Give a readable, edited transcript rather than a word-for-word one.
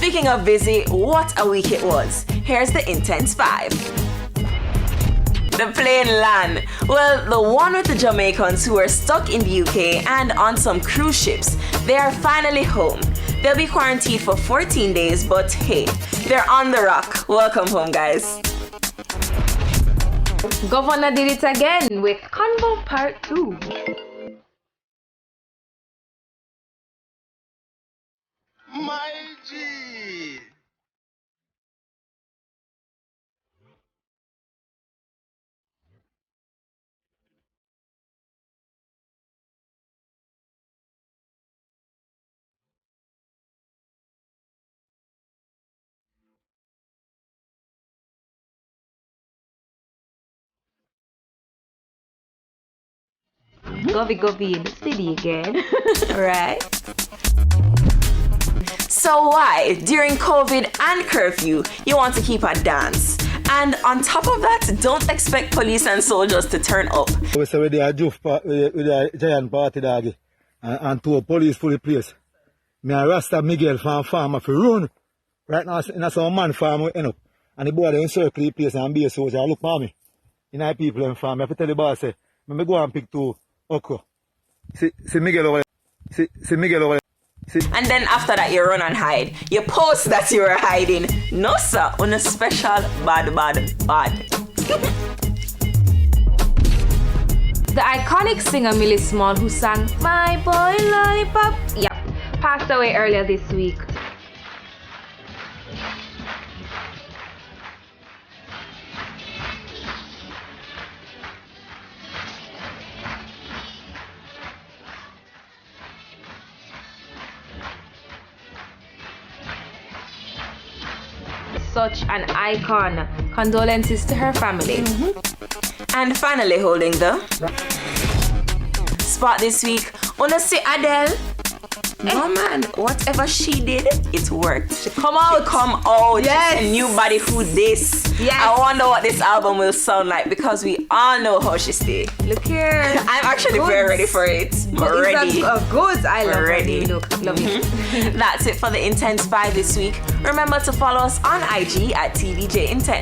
Speaking of busy, what a week it was. Here's the Intense 5. The plane land. Well, the one with the Jamaicans who were stuck in the UK and on some cruise ships. They are finally home. They'll be quarantined for 14 days, but hey, they're on the rock. Welcome home, guys. Governor did it again with Convo Part 2. My G! Govy in the city again. Right? So why, during COVID and curfew, you want to keep a dance? And on top of that, don't expect police and soldiers to turn up. We say with the giant party dog and two police fully place. Me and Rasta Miguel from farm have to run. Right now, in some man farm we end up. And the boy they encircle the place and be a soldier. Look for me. In our people in farm, I have to tell the boss, say, me go and pick two okra. See Miguel over there. See Miguel over there. And then after that, you run and hide. You post that you were hiding. No, sir, on a special bad. The iconic singer Millie Small, who sang My Boy Lollipop, passed away earlier this week. Such an icon. Condolences to her family. And finally holding the spot this week, wanna see Adele? No man, whatever she did, it worked. She come out. Yes. A new body who this. Yes. I wonder what this album will sound like because we all know how she stay. Look here. I'm actually very ready for it. Ready. Good. I love Ready. her. Look, love it. That's it for the Intense 5 this week. Remember to follow us on IG at TVJ Intense.